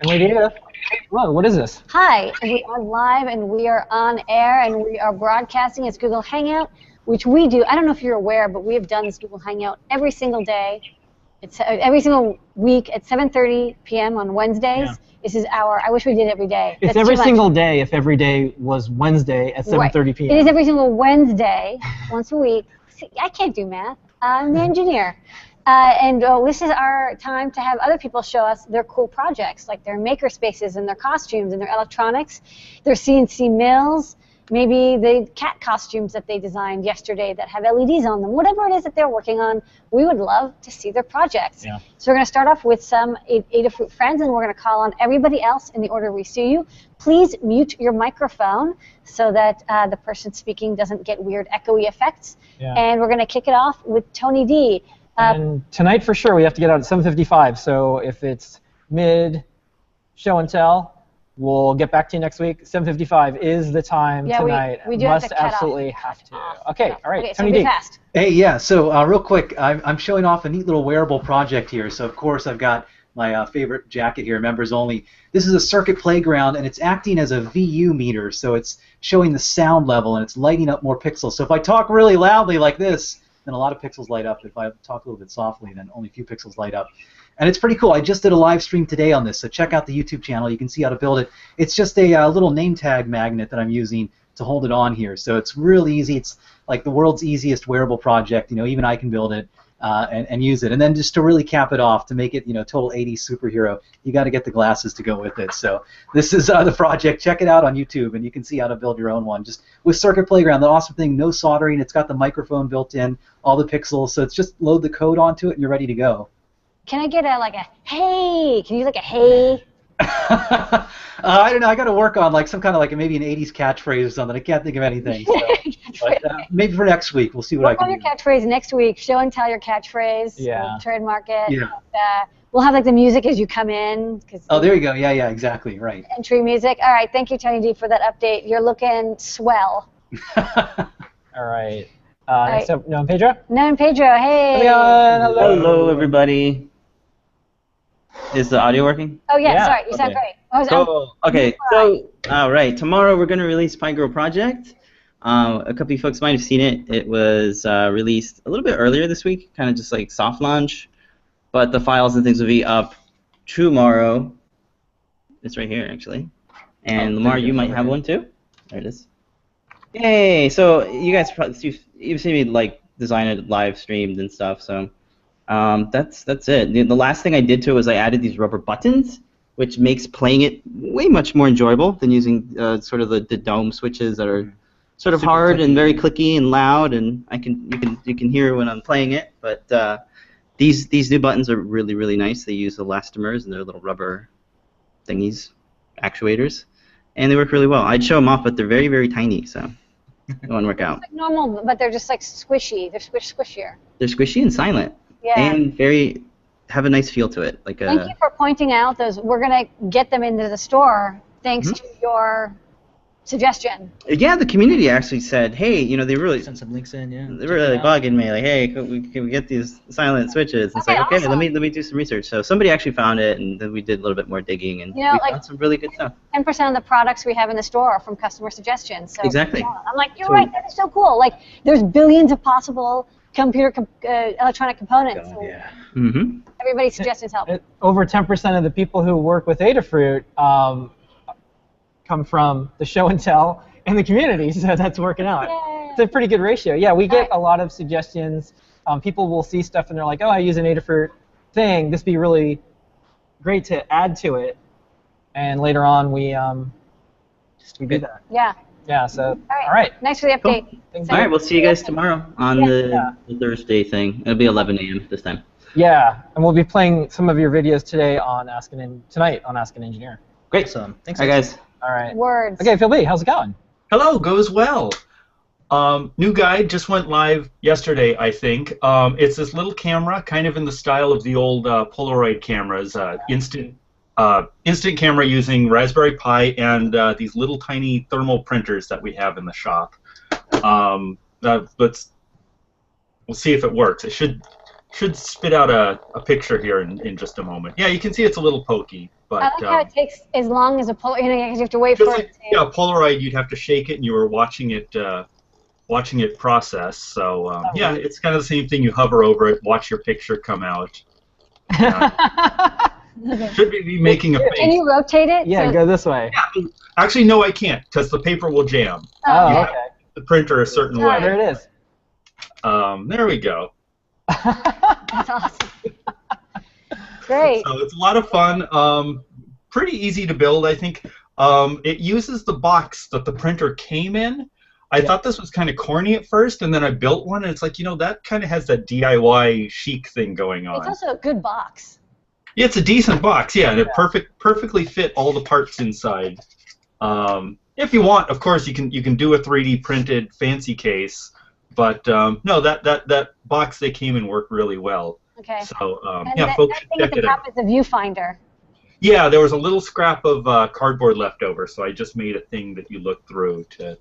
And we do. Whoa, what is this? Hi, we are live and we are on air and we are broadcasting. It's Google Hangout, which we do. I don't know if you're aware, but we have done this Google Hangout every single day. It's every single week at 7:30 p.m. on Wednesdays. Yeah. This is I wish we did it every day. It's every single day if every day was Wednesday at 7:30 p.m. It is every single Wednesday, once a week. See, I can't do math. I'm the engineer. This is our time to have other people show us their cool projects, like their maker spaces and their costumes and their electronics, their CNC mills, maybe the cat costumes that they designed yesterday that have LEDs on them. Whatever it is that they're working on, we would love to see their projects. Yeah. So we're going to start off with some Adafruit friends, and we're going to call on everybody else in the order we see you. Please mute your microphone so that the person speaking doesn't get weird echoey effects. Yeah. And we're going to kick it off with Tony D. And tonight for sure we have to get out at 7:55. So if it's mid show and tell, we'll get back to you next week. 7:55 is the time tonight. We do Must have to absolutely have to. Okay, all right. Okay, Tony so D. fast. Hey, yeah. So real quick, I'm showing off a neat little wearable project here. So of course I've got my favorite jacket here, members only. This is a circuit playground, and it's acting as a VU meter. So it's showing the sound level, and it's lighting up more pixels. So if I talk really loudly like this, then a lot of pixels light up. If I talk a little bit softly, then only a few pixels light up. And it's pretty cool. I just did a live stream today on this, so check out the YouTube channel. You can see how to build it. It's just a little name tag magnet that I'm using to hold it on here. So it's really easy. It's like the world's easiest wearable project. You know, even I can build it and use it. And then just to really cap it off, to make it, you know, total 80s superhero, you got to get the glasses to go with it. So this is the project. Check it out on YouTube, and you can see how to build your own one. Just with Circuit Playground, the awesome thing, no soldering. It's got the microphone built in, all the pixels. So it's just load the code onto it, and you're ready to go. Can I get like a hey? Can you like a hey? I don't know. I got to work on like some kind of like maybe an 80s catchphrase or something. I can't think of anything. So. But, maybe for next week, we'll see what I can do. Work on your catchphrase next week. Show and tell your catchphrase. Yeah. We'll trademark it. Yeah. We'll have like the music as you come in. Oh, there you go. Yeah, yeah, exactly. Right. Entry music. All right. Thank you, Tony D, for that update. You're looking swell. All right. Next up, Noam Pedro. Noam Pedro. Hey. Hello. Hello, everybody. Is the audio working? Oh, yeah. Sorry. You sound great. Cool. Okay. So, all right. Tomorrow we're going to release PineGirl Project. A couple of you folks might have seen it. It was released a little bit earlier this week, kind of just like soft launch. But the files and things will be up tomorrow. It's right here, actually. And Lamar, you might have one too. There it is. Yay! So you guys, you've seen me like design it, live streamed and stuff. So that's it. The last thing I did to it was I added these rubber buttons, which makes playing it way much more enjoyable than using sort of the dome switches that are sort of super hard and very clicky and loud, and you can hear when I'm playing it. But these new buttons are really nice. They use elastomers and they're little rubber thingies, actuators, and they work really well. I'd show them off, but they're very tiny, so it won't work out. It's like normal, but they're just like squishy. They're squishier. They're squishy and silent. Yeah. And have a nice feel to it. Like Thank you for pointing out those. We're gonna get them into the store thanks to your suggestion. Yeah, the community actually said, hey, you know, they really sent some links in. Yeah. They were really bugging me, like, hey, can we get these silent switches? And it's like, okay, awesome. let me do some research. So somebody actually found it, and then we did a little bit more digging, and we found some really good stuff. 10% of the products we have in the store are from customer suggestions. So exactly. Yeah, I'm like, you're right. That is so cool. Like, there's billions of possible electronic components. Oh, yeah. Everybody's suggestions help. Over 10% of the people who work with Adafruit come from the show and tell and the community, so that's working out. Yay. It's a pretty good ratio. Yeah, we get a lot of suggestions. People will see stuff and they're like, oh, I use an Adafruit thing. This would be really great to add to it. And later on, we do that. Yeah. Yeah, so, all right. Thanks for the update. Cool. All right, we'll see you guys tomorrow on the Thursday thing. It'll be 11 a.m. this time. Yeah, and we'll be playing some of your videos tonight on Ask an Engineer. Great. Awesome. Thanks, guys. All right. Words. Okay, Phil B, how's it going? Hello, goes well. New guide just went live yesterday, I think. It's this little camera, kind of in the style of the old Polaroid cameras, instant camera using Raspberry Pi and these little tiny thermal printers that we have in the shop. We'll see if it works. It should should spit out a picture here in just a moment. Yeah, you can see it's a little pokey, but I like how it takes as long as a Polaroid, because you have to wait for it to... Yeah, Polaroid, you'd have to shake it, and you were watching it process. So yeah, it's kind of the same thing. You hover over it, watch your picture come out. Should be making a face. Can you rotate it? Yeah, go this way. Yeah. Actually, no, I can't, because the paper will jam. Oh, okay. The printer a certain way. There it is. There we go. That's awesome. Great. So it's a lot of fun. Pretty easy to build, I think. It uses the box that the printer came in. I thought this was kind of corny at first, and then I built one, and it's like, that kind of has that DIY chic thing going on. It's also a good box. Yeah, it's a decent box, yeah, and it perfectly fit all the parts inside. If you want, of course, you can do a 3D printed fancy case, but no, that box they came in worked really well. Okay. So yeah, folks should check it out. Is a viewfinder. Yeah, there was a little scrap of cardboard left over, so I just made a thing that you look through to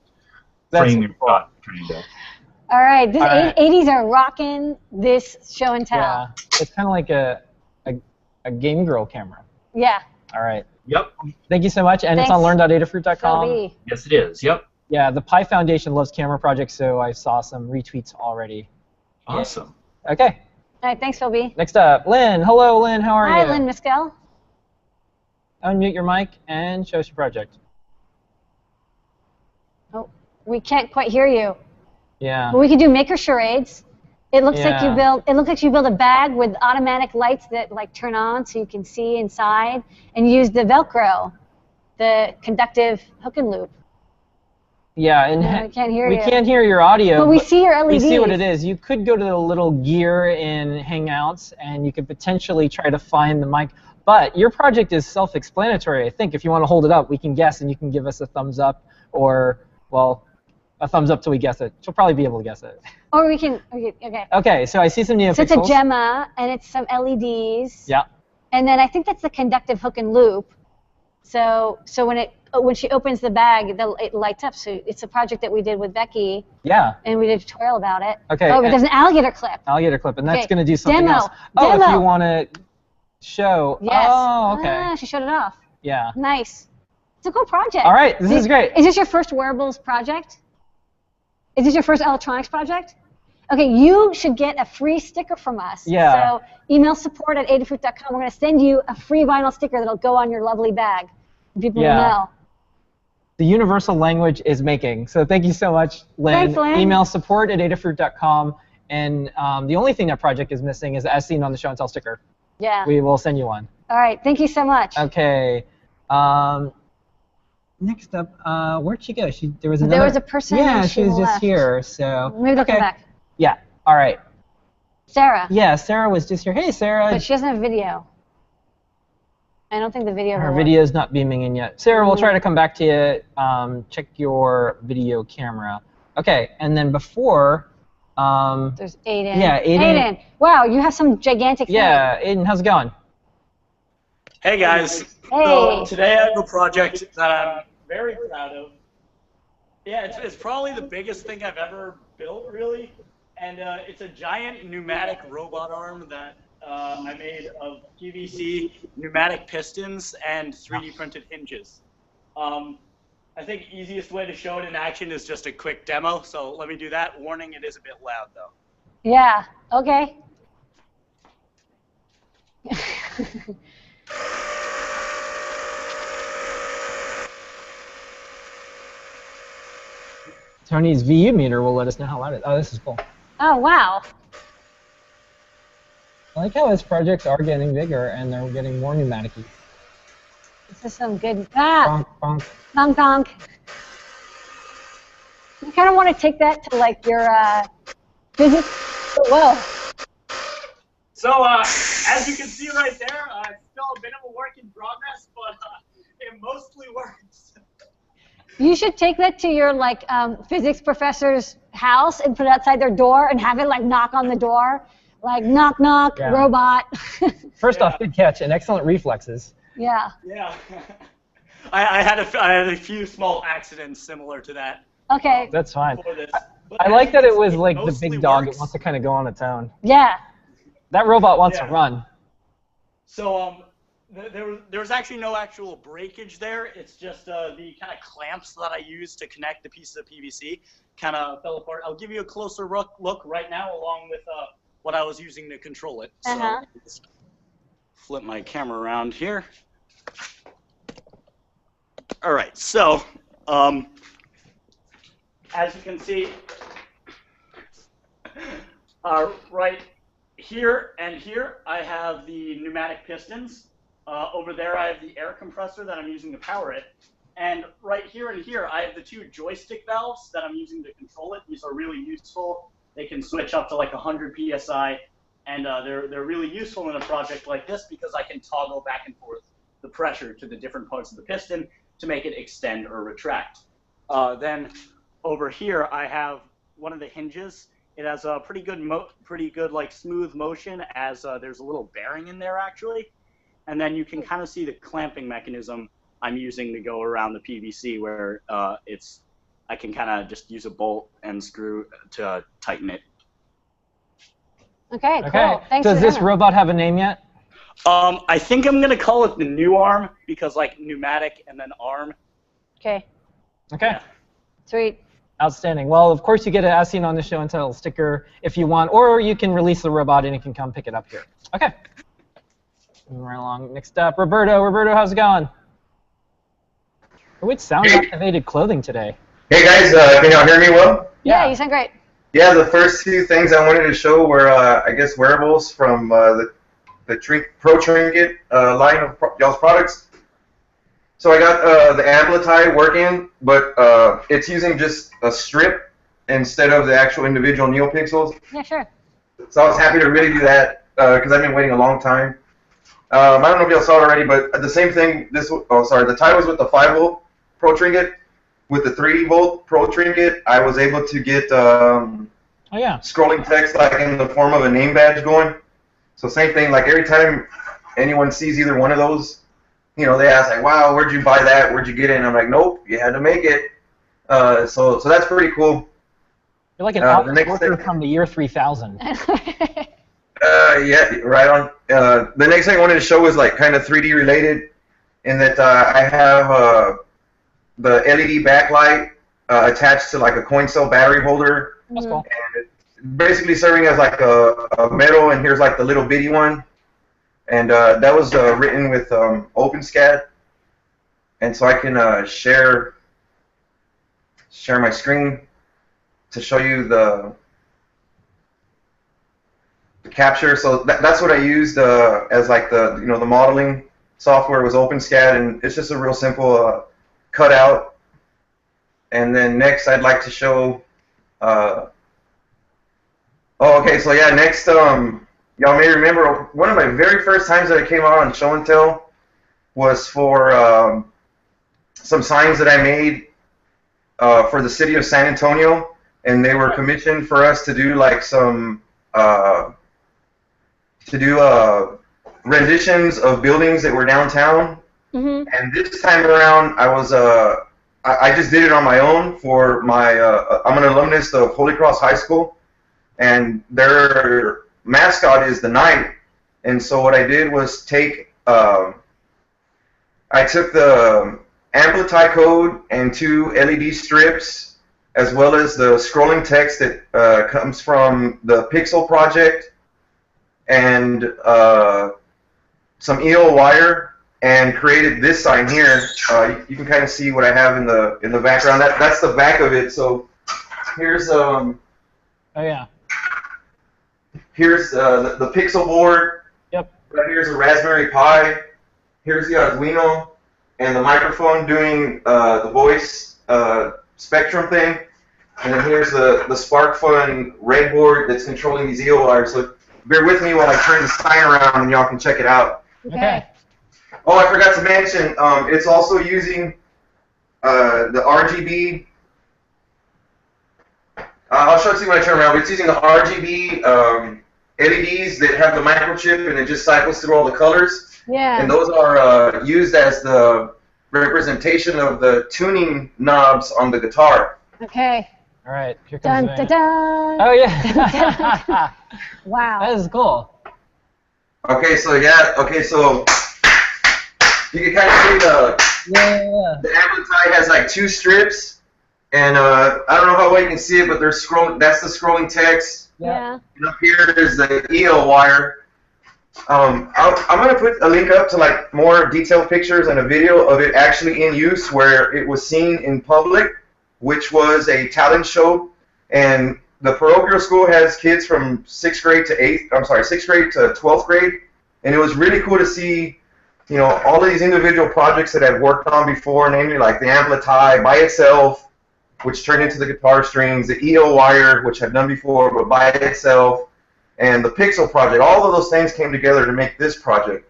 frame your shot, kind of. All right, this 80s are rocking this show and tell. Yeah, it's kind of like a Game Girl camera. Yeah. All right. Yep. Thank you so much, and Thanks. it's on learn.adafruit.com. Yes, it is. Yep. Yeah, the Pi Foundation loves camera projects, so I saw some retweets already. Awesome. Yeah. Okay. All right, thanks, Philby. Next up, Lynn. Hello, Lynn. How are you? Hi, Lynn Miskel. Unmute your mic and show us your project. Oh, we can't quite hear you. Yeah. But we could do maker charades. It looks like you build. It looks like you build a bag with automatic lights that turn on so you can see inside, and use the Velcro, the conductive hook and loop. Yeah, and we can't hear we you. can't hear your audio. But we see your LEDs. We see what it is. You could go to the little gear in Hangouts, and you could potentially try to find the mic. But your project is self-explanatory. I think if you want to hold it up, we can guess, and you can give us a thumbs up, or a thumbs up till we guess it. She'll probably be able to guess it. Or we can. Okay. Okay, so I see some neopixels. So it's a Gemma, and it's some LEDs. Yeah. And then I think that's the conductive hook and loop. So when she opens the bag, it lights up. So it's a project that we did with Becky. Yeah. And we did a tutorial about it. Okay. Oh, but there's an alligator clip. Alligator clip, and that's Okay. going to do something Demo. else. Oh, Demo. if you want to show. Yes. Oh, okay. Ah, she showed it off. Yeah. Nice. It's a cool project. All right, this is great. Is this your first wearables project? Is this your first electronics project? Okay, you should get a free sticker from us. Yeah. So email support@adafruit.com. We're going to send you a free vinyl sticker that'll go on your lovely bag. People will know. The universal language is making. So thank you so much, Lynn. Thanks, Lynn. Email support@adafruit.com. And the only thing that project is missing is as seen on the show and tell sticker. Yeah. We will send you one. All right, thank you so much. Okay. Next up, where'd she go? There was another. There was a person. Yeah, she was just left. here. So maybe they'll come back. Yeah. All right. Sarah. Yeah, Sarah was just here. Hey, Sarah. But she doesn't have video. I don't think the video. Her video is not beaming in yet. Sarah, we'll try to come back to you. Check your video camera. Okay, and then before. There's Aiden. Yeah, Aiden. Aiden. Wow, you have some gigantic. Yeah, Aiden, how's it going? Hey guys. Hey. So today I have a project that I'm very proud of. Yeah, it's probably the biggest thing I've ever built, really. And it's a giant pneumatic robot arm that I made of PVC pneumatic pistons and 3D printed hinges. I think the easiest way to show it in action is just a quick demo, so let me do that. Warning, it is a bit loud though. Yeah, okay. Tony's VU meter will let us know how loud it is. Oh, this is cool. Oh, wow. I like how his projects are getting bigger and they're getting more pneumatic-y. This is some good. Ah! Bonk, bonk. Donk, donk. You kind of want to take that to like your physics. Whoa. So as you can see right there, it's still a bit of a work in progress, but it mostly works. You should take that to your like physics professor's house and put it outside their door and have it like knock on the door, like knock knock, Yeah. robot. First off, good catch and excellent reflexes. Yeah. Yeah. I had a few small accidents similar to that. Okay. That's fine. Before this. I like that it was like the mostly big dog. works. It wants to kind of go on its own. Yeah. That robot wants Yeah. to run. So there was actually no actual breakage there. It's just the kind of clamps that I use to connect the pieces of PVC kind of fell apart. I'll give you a closer look right now, along with what I was using to control it. So just flip my camera around here. All right. So as you can see, right here and here, I have the pneumatic pistons. Over there, I have the air compressor that I'm using to power it. And right here and here, I have the two joystick valves that I'm using to control it. These are really useful. They can switch up to like 100 PSI. And they're really useful in a project like this because I can toggle back and forth the pressure to the different parts of the piston to make it extend or retract. Then over here, I have one of the hinges. It has a pretty good like smooth motion, as there's a little bearing in there actually. And then you can kind of see the clamping mechanism I'm using to go around the PVC, where I can kind of just use a bolt and screw to tighten it. Okay, cool. Okay. Thanks Does for this that. robot have a name yet? I think I'm gonna call it the new arm because like pneumatic and then arm. Okay, Okay. Yeah. sweet. Outstanding. Well, of course, you get an As Seen on the Show and Tell sticker if you want, or you can release the robot and it can come pick it up here. Okay. Moving right along. Next up, Roberto. Roberto, how's it going? Which sound-activated clothing today? Hey guys, can y'all hear me well? Yeah, you sound great. Yeah, the first two things I wanted to show were, I guess, wearables from the Pro Trinket line of y'all's products. So I got the Amplify working, but it's using just a strip instead of the actual individual NeoPixels. Yeah, sure. So I was happy to really do that because I've been waiting a long time. I don't know if y'all saw it already, but the same thing. The tie was with the 5-volt Pro Trinket. With the 3-volt Pro Trinket, I was able to get scrolling text like in the form of a name badge going. So same thing, like every time anyone sees either one of those, you know, they ask like, "Wow, where'd you buy that? Where'd you get it?" And I'm like, "Nope, you had to make it." So that's pretty cool. You're like an office worker from the year 3000. Yeah, right on. The next thing I wanted to show was like kind of 3D related, in that I have the LED backlight attached to like a coin cell battery holder. That's cool. And it's basically serving as like a metal, and here's like the little bitty one. And that was written with OpenSCAD. And so I can share my screen to show you the capture. So that's what I used as like the the modeling software was OpenSCAD, and it's just a real simple cutout. And then next I'd like to show. Okay, so yeah, next y'all may remember one of my very first times that I came out on Show and Tell was for some signs that I made for the city of San Antonio, and they were commissioned for us to do like some renditions of buildings that were downtown. Mm-hmm. And this time around, I just did it on my own for my. I'm an alumnus of Holy Cross High School, and their mascot is the knight. And so what I did was I took the Amplify code and 2 LED strips, as well as the scrolling text that comes from the Pixel project, and some EO wire, and created this sign here. You can kind of see what I have in the background. That's the back of it. So here's Oh yeah. Here's the Pixel board. Yep. Right here's a Raspberry Pi. Here's the Arduino and the microphone doing the voice spectrum thing. And then here's the SparkFun red board that's controlling these EO wires. So bear with me while I turn the sign around and y'all can check it out. Okay. Oh, I forgot to mention, it's also using the RGB. I'll show it to you when I turn around. But it's using the RGB LEDs that have the microchip, and it just cycles through all the colors. Yeah. And those are used as the representation of the tuning knobs on the guitar. Okay. All right. Here comes Dun, dun, dun. Oh yeah. Wow. That is cool. Okay, so yeah, okay, so you can kind of see the amplifier has like 2 strips, and I don't know how well you can see it, but there's that's the scrolling text. Yeah. And up here is the EO wire. I'm gonna put a link up to like more detailed pictures and a video of it actually in use where it was seen in public, which was a talent show, and the parochial school has kids from 6th grade to 12th grade, and it was really cool to see, you know, all of these individual projects that I've worked on before, namely like the amplifier by itself, which turned into the guitar strings, the EO wire, which I've done before, but by itself, and the Pixel project. All of those things came together to make this project,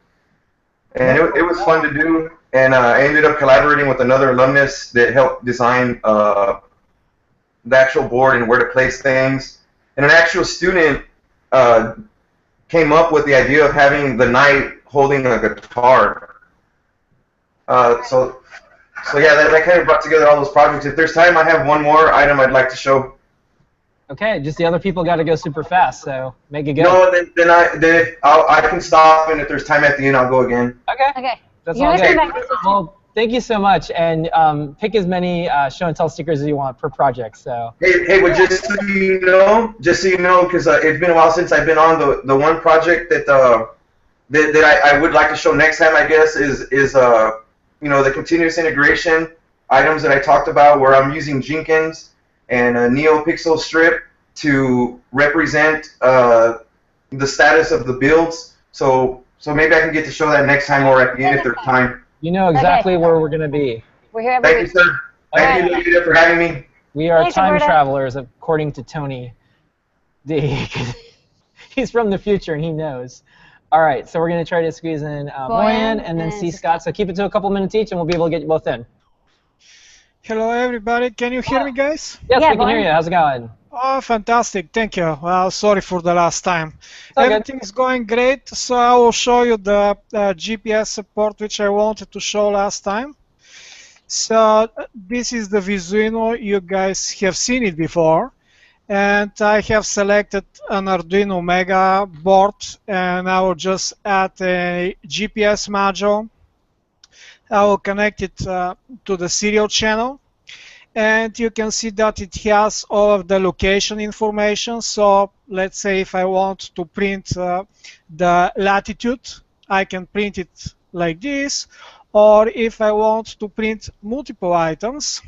and it was fun to do. And I ended up collaborating with another alumnus that helped design the actual board and where to place things. And an actual student came up with the idea of having the knight holding a guitar. So yeah, that kind of brought together all those projects. If there's time, I have one more item I'd like to show. Okay, just the other people got to go super fast, so make it good. No, then I can stop, and if there's time at the end, I'll go again. Okay. That's You all guys good. come back. Well, thank you so much, and pick as many show and tell stickers as you want per project. So. Hey, but just so you know, because it's been a while since I've been on the one project that I would like to show next time, I guess, is you know, the continuous integration items that I talked about, where I'm using Jenkins and a NeoPixel strip to represent the status of the builds. So maybe I can get to show that next time or at the end if there's time. You know exactly where we're going to be. We're here every Thank you, sir. Thank you, Lita, for having me. We are Thanks, time Roberta. travelers, according to Tony D. He's from the future, and he knows. All right, so we're going to try to squeeze in Boyan and then C. Scott. So keep it to a couple minutes each, and we'll be able to get you both in. Hello, everybody. Can you hear me, guys? Yes, Yeah, we can hear Boyan. you. How's it going? Oh, fantastic. Thank you. Well, sorry for the last time. all good. Everything is going great. So I will show you the GPS support which I wanted to show last time. So this is the Visuino. You guys have seen it before. And I have selected an Arduino Mega board, and I will just add a GPS module. I will connect it to the serial channel. And you can see that it has all of the location information. So let's say if I want to print the latitude, I can print it like this. Or if I want to print multiple items,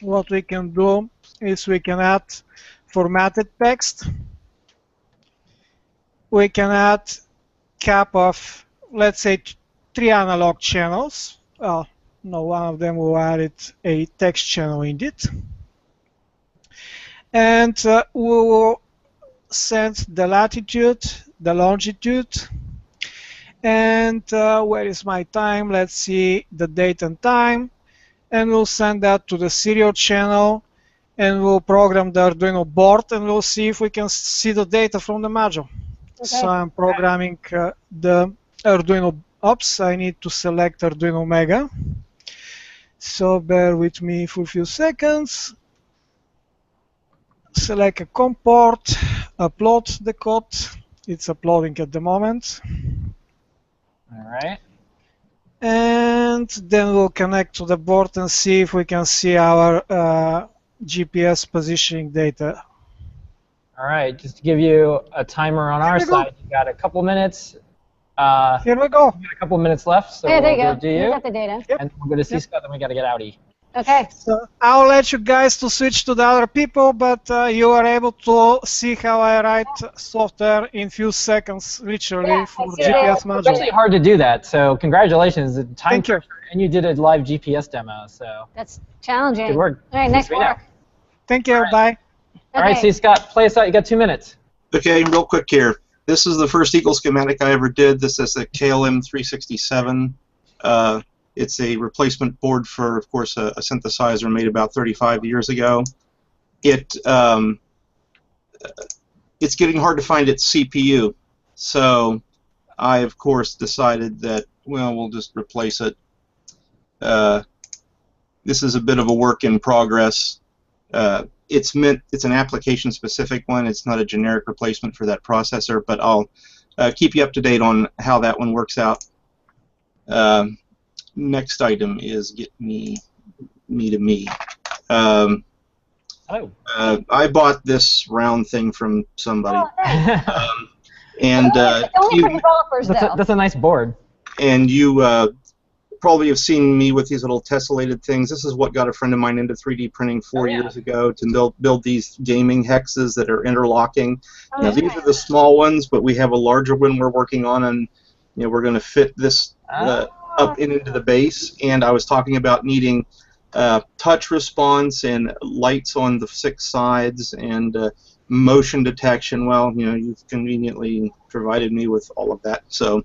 what we can do is we can add formatted text. We can add cap of, let's say, 3 analog channels. Well, no, one of them will add a text channel indeed. And we will send the latitude, the longitude, and where is my time? Let's see the date and time. And we'll send that to the serial channel, and we'll program the Arduino board, and we'll see if we can see the data from the module. Okay. So I'm programming the Arduino. Oops, I need to select Arduino Mega. So bear with me for a few seconds. Select a COM port, upload the code. It's uploading at the moment. All right. And then we'll connect to the board and see if we can see our GPS positioning data. All right, just to give you a timer on our side, you got a couple minutes. Here we go. We got a couple minutes left, so Yeah, there we'll you go go. do You you, got the data. and we'll go to C. Scott, then we got to get outie. Okay. So I'll let you guys to switch to the other people, but you are able to see how I write software in few seconds, literally, Yeah, for I see GPS It's module. actually hard to do that, so congratulations. The time Thank you. pressure, and you did a live GPS demo, so That's challenging. good work. All right, nice Great job. work. Thank you. Bye. All right, Okay. C. Scott, play us out. You got 2 minutes. Okay, real quick here. This is the first Eagle schematic I ever did. This is a KLM 367. It's a replacement board for, of course, a synthesizer made about 35 years ago. It's getting hard to find its CPU, so I, of course, decided that, well, we'll just replace it. This is a bit of a work in progress. It's an application-specific one. It's not a generic replacement for that processor, but I'll keep you up to date on how that one works out. Next item is get me to me. I bought this round thing from somebody. Oh, thanks. And it's only for developers, though. That's a nice board. And you probably have seen me with these little tessellated things. This is what got a friend of mine into 3D printing 4 years ago to build these gaming hexes that are interlocking. Now these are the small ones, but we have a larger one we're working on, and we're going to fit this up into the base. And I was talking about needing touch response and lights on the 6 sides and motion detection. Well, you've conveniently provided me with all of that. So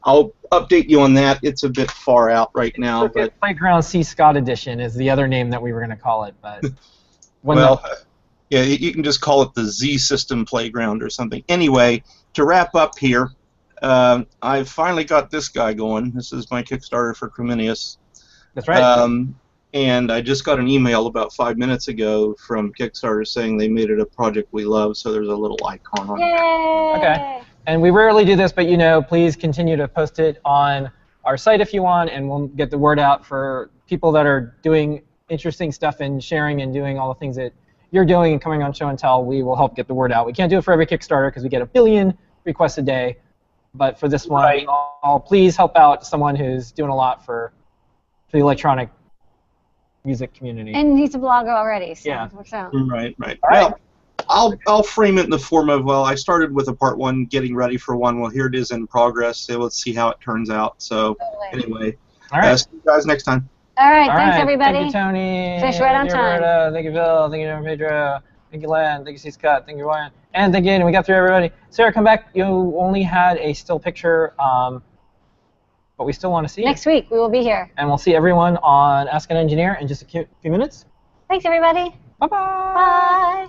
I'll update you on that. It's a bit far out right now. But Playground C Scott Edition is the other name that we were going to call it. But yeah, you can just call it the Z System Playground or something. Anyway, to wrap up here, I've finally got this guy going. This is my Kickstarter for Creminius. That's right. And I just got an email about 5 minutes ago from Kickstarter saying they made it a project we love, so there's a little icon on there. Okay. And we rarely do this, but please continue to post it on our site if you want, and we'll get the word out for people that are doing interesting stuff and sharing and doing all the things that you're doing and coming on Show and Tell. We will help get the word out. We can't do it for every Kickstarter because we get 1 billion requests a day, but for this one, please help out someone who's doing a lot for the electronic music community. And he's a blogger already, so yeah. it works out. Right. Well, I'll frame it in the form of, well, I started with a part 1, getting ready for 1. Well, here it is in progress. So let's see how it turns out. So anyway, all right. See you guys next time. All right, thanks everybody. Thank you, Tony. Fish right on time. Roberta. Thank you, Bill. Thank you, Pedro. Thank you, Len. Thank you, C. Scott. Thank you, Ryan. And thank you, Aiden. We got through everybody. Sarah, come back. You only had a still picture, but we still want to see Next week, we will be here. And we'll see everyone on Ask an Engineer in just a few minutes. Thanks, everybody. Bye-bye. Bye.